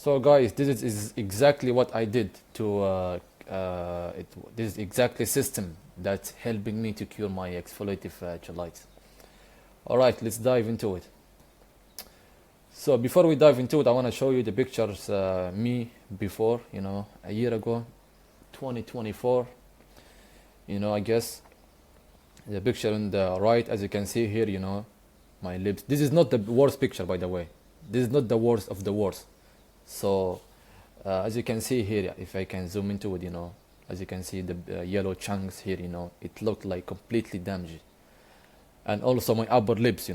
So guys, is exactly what I did to this is exactly system that's helping me to cure my exfoliative cheilitis. All right, let's dive into it. So before we dive into it, I want to show you the pictures me before, a year ago, 2024. I guess the picture on the right, as you can see here, my lips. This is not the worst picture, by the way. This is not the worst of the worst. So as you can see here, if I can zoom into it, as you can see the yellow chunks here, it looked like completely damaged. And also my upper lips,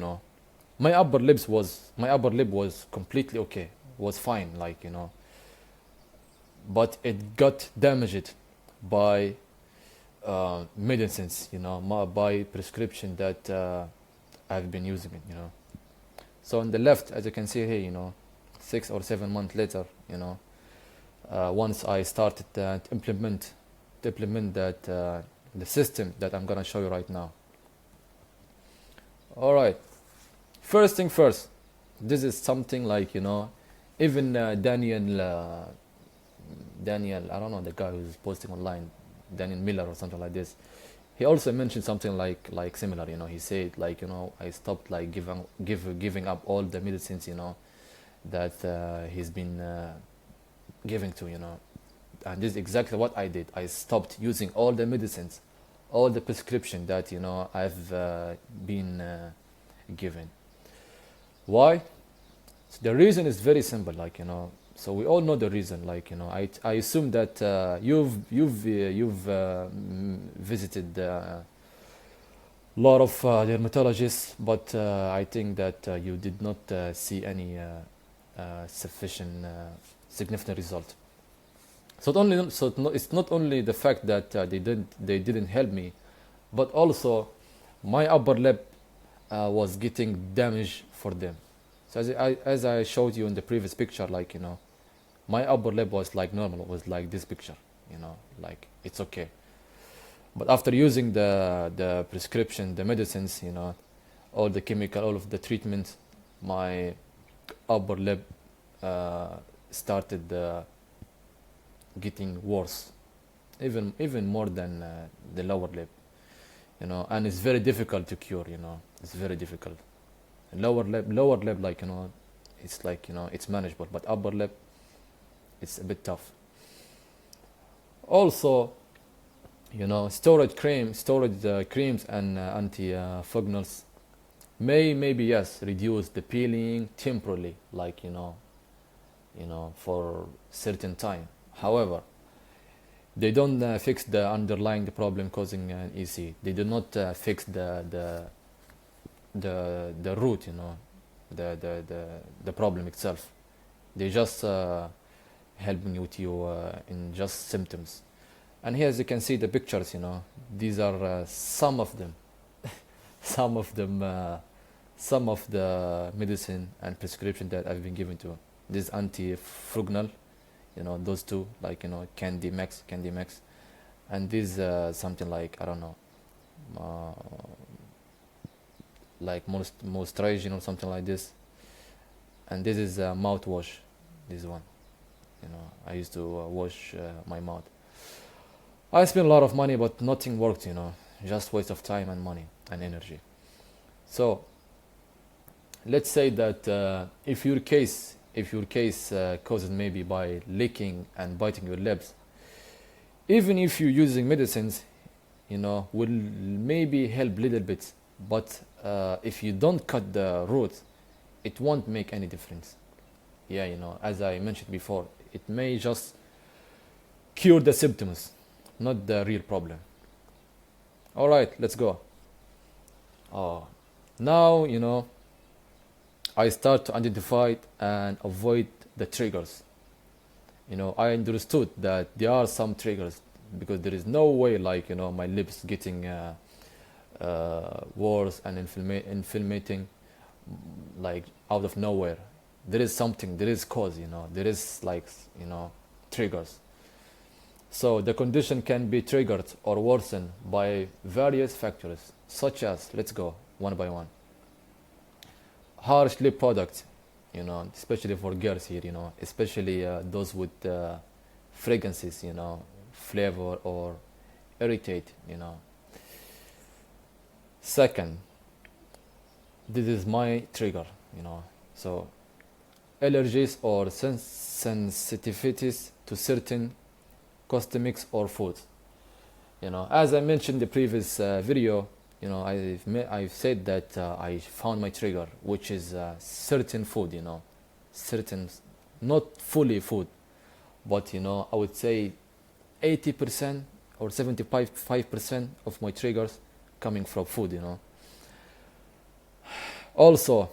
my upper lip was completely okay, was fine, like, but it got damaged by medicines, by prescription that I've been using it, So on the left, as you can see here, 6 or 7 months later, once I started to implement that the system that I'm gonna show you right now. All right. First thing first, this is something like, even Daniel, I don't know, the guy who's posting online, Daniel Miller or something like this. He also mentioned something like similar, he said like, I stopped like giving up all the medicines, that he's been giving to, and this is exactly what I did. I stopped using all the medicines, all the prescription that, I've been given. Why? So the reason is very simple, like, so we all know the reason, like, I assume that you've visited a lot of dermatologists, but I think that you did not see any sufficient significant result. It's not only the fact that they didn't help me, but also my upper lip was getting damaged for them. So as I showed you in the previous picture, like, my upper lip was like normal, it was like this picture, like it's okay. But after using the prescription, the medicines, all the chemical, all of the treatment, my upper lip started getting worse, even more than the lower lip, and it's very difficult to cure. It's very difficult. Lower lip, like, it's like, it's manageable, but upper lip, it's a bit tough. Also, storage creams and antifungal maybe yes reduce the peeling temporarily, like, for certain time. However, they don't fix the underlying the problem causing an EC. They do not fix the root, the problem itself. They just helping you with you in just symptoms. And here, as you can see the pictures, these are some of them, some of the medicine and prescription that I've been given to. This anti-frugnal, those two, like, Candy Max, and this something like, I don't know, like moisturizing or something like this. And this is mouthwash, this one. I used to wash my mouth. I spent a lot of money, but nothing worked, just waste of time and money and energy. So let's say that if your case causes maybe by licking and biting your lips, even if you're using medicines, will maybe help a little bit, but if you don't cut the root, it won't make any difference. Yeah, as I mentioned before, it may just cure the symptoms, not the real problem. All right, let's go. Now, I start to identify and avoid the triggers. I understood that there are some triggers, because there is no way, like, my lips getting worse and inflamming, like, out of nowhere. There is something, there is cause, there is, like, triggers. So the condition can be triggered or worsened by various factors, such as, let's go one by one. Harsh lip products, you know, especially for girls here, you know, especially those with fragrances, you know, flavor or irritate, you know. Second, this is my trigger, you know. So allergies or sensitivities to certain cosmetics or foods. You know, as I mentioned in the previous video, you know, I've said that I found my trigger, which is certain food, you know, certain, not fully food, but you know, I would say 80% or 75% of my triggers coming from food, you know. Also,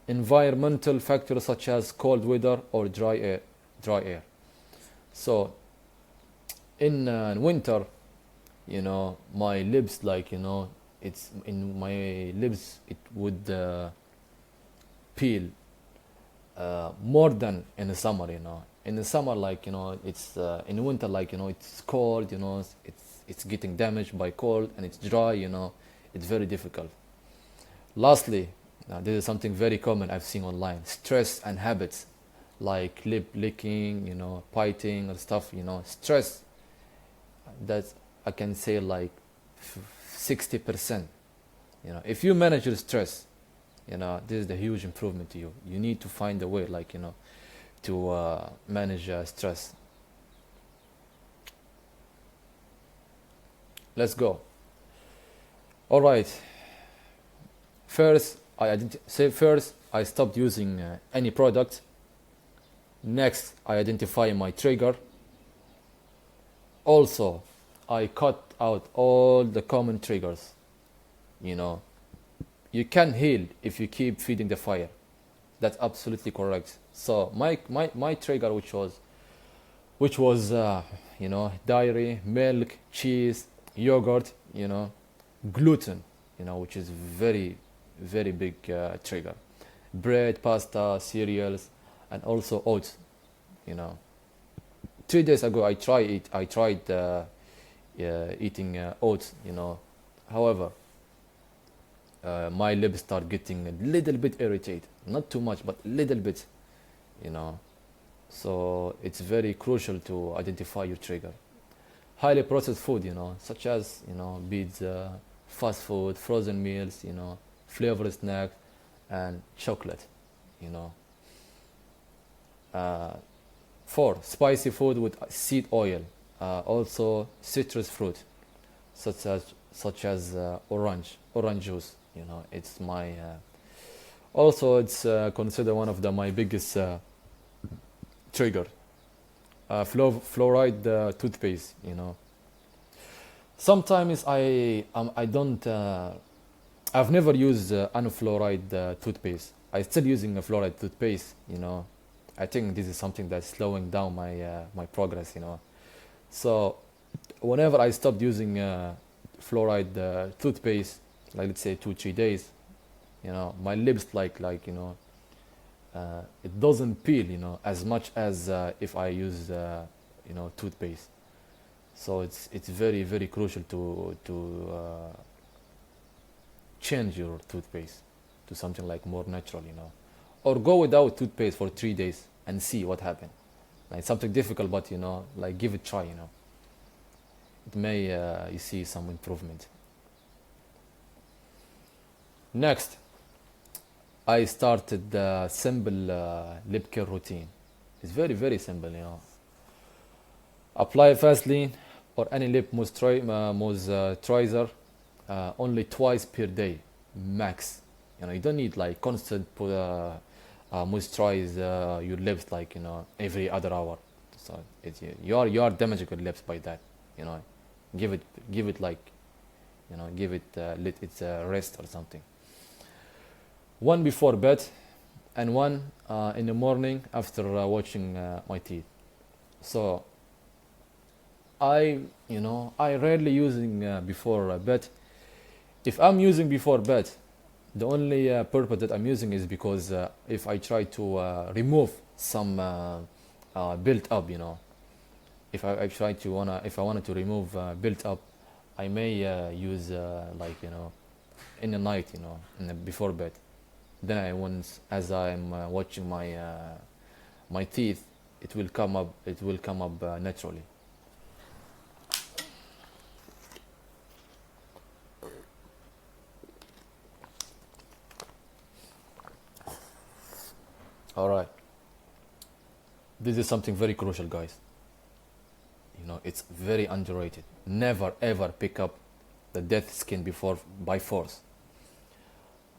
environmental factors such as cold weather or dry air. So in winter, you know, my lips, like, you know, it's in my lips, it would peel more than in the summer, you know. In the summer, like, you know, it's in the winter, like, you know, it's cold, you know, it's getting damaged by cold, and it's dry, you know, it's very difficult. Lastly, this is something very common I've seen online: stress and habits like lip licking, you know, biting or stuff, you know. Stress, that I can say like 60%. You know, if you manage your stress, you know, this is the huge improvement to you. You need to find a way, like, you know, to manage stress. Let's go. All right. First, I stopped using any product. Next, I identify my trigger. Also, I cut out all the common triggers. You know, you can heal if you keep feeding the fire. That's absolutely correct. So my trigger, which was you know, dairy, milk, cheese, yogurt, you know, gluten, you know, which is very big trigger, bread, pasta, cereals, and also oats, you know. 3 days ago I tried eating oats, you know. However, my lips start getting a little bit irritated, not too much, but a little bit, you know. So it's very crucial to identify your trigger. Highly processed food, you know, such as, you know, pizza, fast food, frozen meals, you know, flavored snacks, and chocolate, you know. 4, spicy food with seed oil, also citrus fruit, such as orange juice, you know. It's my also it's considered one of my biggest trigger. Fluoride toothpaste, you know. Sometimes I don't I've never used unfluoride toothpaste. I still using a fluoride toothpaste, you know. I think this is something that's slowing down my progress, you know. So whenever I stopped using fluoride toothpaste, like let's say 2-3 days, you know, my lips, like you know, it doesn't peel, you know, as much as if I use you know, toothpaste. So it's very crucial to change your toothpaste to something like more natural, you know, or go without toothpaste for 3 days and see what happens. Like something difficult, but you know, like give it a try, you know. It may you see some improvement. Next, I started the simple lip care routine. It's very simple, you know. Apply Vaseline or any lip moisturizer only twice per day, max. You know, you don't need like constant moisturize your lips, like, you know, every other hour. So it's, you are damaging your lips by that. You know, give it like, you know, give it let it rest or something. One before bed, and one in the morning after washing my teeth. So I rarely using before bed. If I'm using before bed, the only purpose that I'm using is because if I try to remove some built up, you know, if I wanted to remove built up, I may use like, you know, in the night, you know, before bed. then I once as I'm watching my teeth, it will come up naturally. All right, this is something very crucial, guys. It's very underrated. Never ever pick up the dead skin before by force.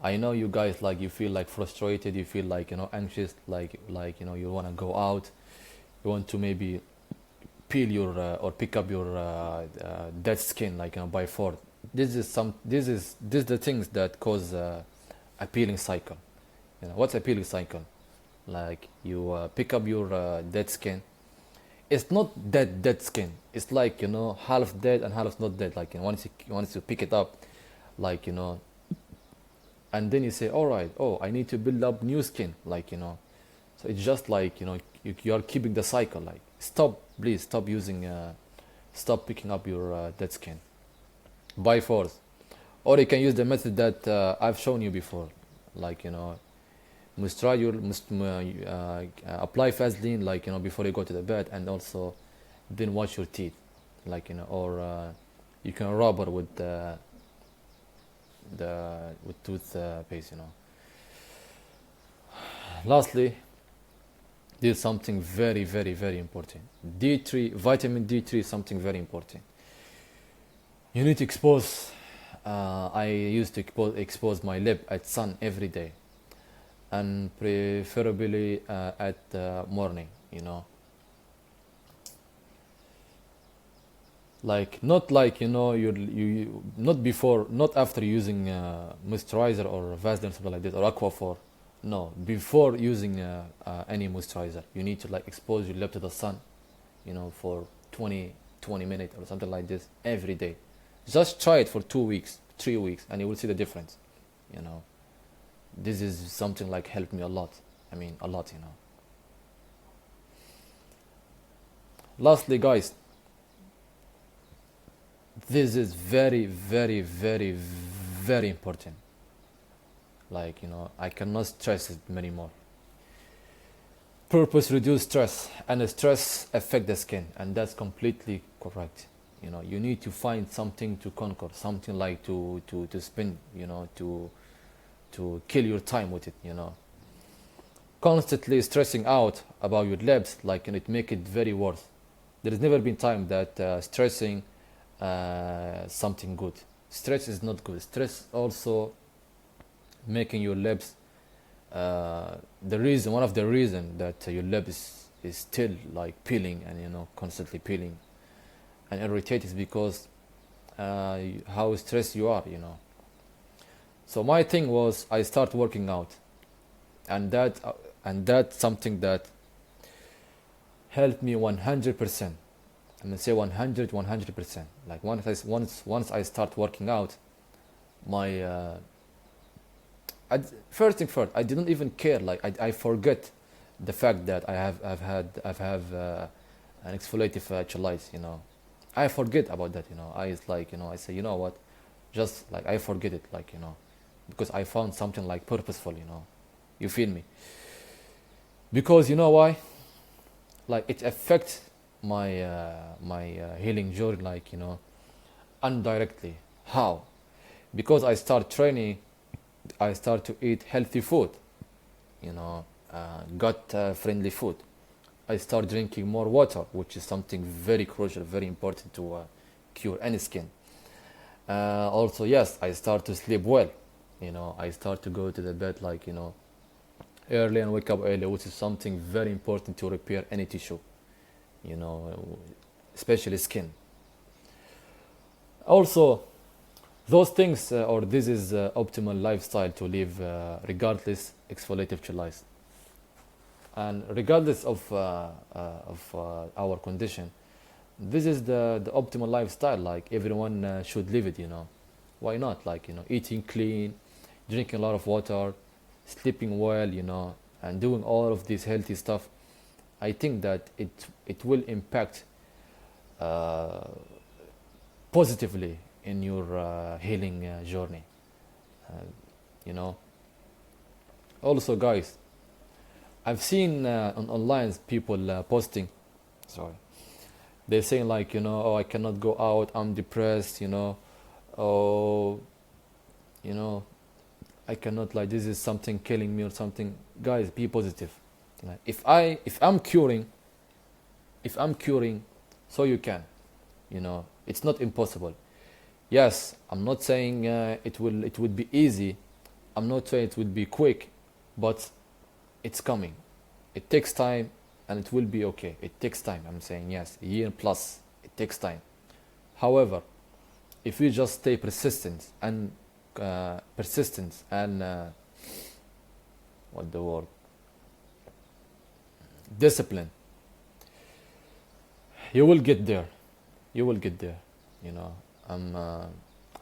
I know you guys, like, you feel like frustrated, you feel like anxious, like you want to go out, you want to maybe peel your or pick up your dead skin, like, by force. This is the things that cause a peeling cycle. What's a peeling cycle? Like, you pick up your dead skin. It's not dead skin. It's like, half dead and half not dead. Like, once you pick it up, like, and then you say, all right, oh, I need to build up new skin, like, so it's just like, you are keeping the cycle. Like, stop, please stop using stop picking up your dead skin by force. Or you can use the method that I've shown you before, like, moisturize apply Vaseline, like, before you go to the bed, and also then wash your teeth, like, or you can rub it with with tooth paste. Lastly, this is something very, very, very important. D3, vitamin D3 is something very important. You need to expose. I used to expose my lip at sun every day, and preferably at morning. Like, not like, you not before, not after using moisturizer or Vaseline or something like this, or Aquaphor. No, before using any moisturizer, you need to, like, expose your lip to the sun, for 20 minutes or something like this every day. Just try it for 2 weeks, 3 weeks, and you will see the difference. You know, this is something like helped me a lot. I mean, a lot. Lastly, guys, this is very, very, very, very important. Like, I cannot stress it many more. Purpose reduce stress, and stress affect the skin, and that's completely correct. You need to find something to conquer, something like to spend, to kill your time with it. Constantly stressing out about your lips, like, it make it very worse. There has never been time that stressing something good. Stress is not good. Stress also making your lips one of the reason that your lip is still, like, peeling, and constantly peeling and irritated, is because how stressed you are. So my thing was, I start working out, and that's something that helped me 100%. I'm gonna say 100%. Like, once I start working out, my first thing first, I didn't even care. Like, I forget the fact that I've have an exfoliative cheilitis. I forget about that. I say, what, just, like, I forget it, like, because I found something, like, purposeful. You feel me? Because you know why? Like, it affects my healing journey, like, indirectly. How? Because I start training, I start to eat healthy food, gut friendly food. I start drinking more water, which is something very crucial, very important to cure any skin. Also, yes, I start to sleep well. I start to go to the bed, like, early, and wake up early, which is something very important to repair any tissue, you know, especially skin. Also, those things, or this is optimal lifestyle to live regardless exfoliative cheilitis, and regardless of our condition. This is the optimal lifestyle. Like, everyone should live it. Why not? Like, eating clean, drinking a lot of water, sleeping well, and doing all of this healthy stuff. I think that it will impact uh, positively in your healing journey. Uh, you know, Also, guys, I've seen on online people posting, sorry, they're saying like, oh, I cannot go out, I'm depressed, oh, you know, I cannot, like, this is something killing me or something. Guys, be positive. Like, if I'm curing, so you can, it's not impossible. Yes, I'm not saying it would be easy. I'm not saying it would be quick, but it's coming. It takes time, and it will be okay. It takes time. I'm saying yes, a year plus. It takes time. However, if you just stay persistent and what the word, discipline, you will get there. You will get there. You know, I'm uh,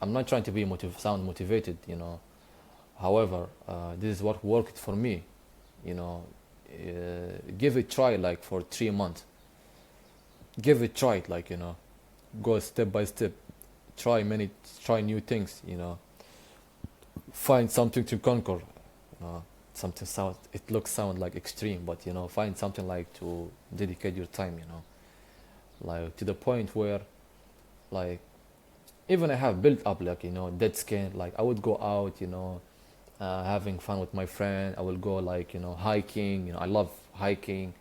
I'm not trying to be sound motivated. However, this is what worked for me. You know, give it try like for 3 months. Give it try, like, go step by step. Try many, try new things. Find something to conquer. Something sound, it looks sound like extreme, but find something like to dedicate your time. Like to the point where, like, even I have built up, like, dead skin. Like I would go out, having fun with my friend. I will go, like, hiking. I love hiking.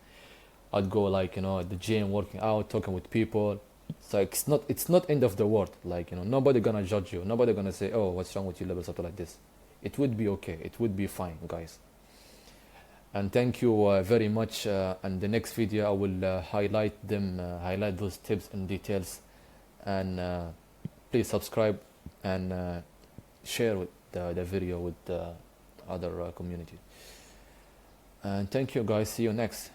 I'd go, like, at the gym, working out, talking with people. So it's not end of the world. Like, nobody gonna judge you. Nobody gonna say, oh, what's wrong with you, level, something like this. It would be okay. It would be fine, guys. And thank you very much. And the next video, I will highlight those tips and details. And please subscribe and share with the video with the other community. And thank you, guys. See you next.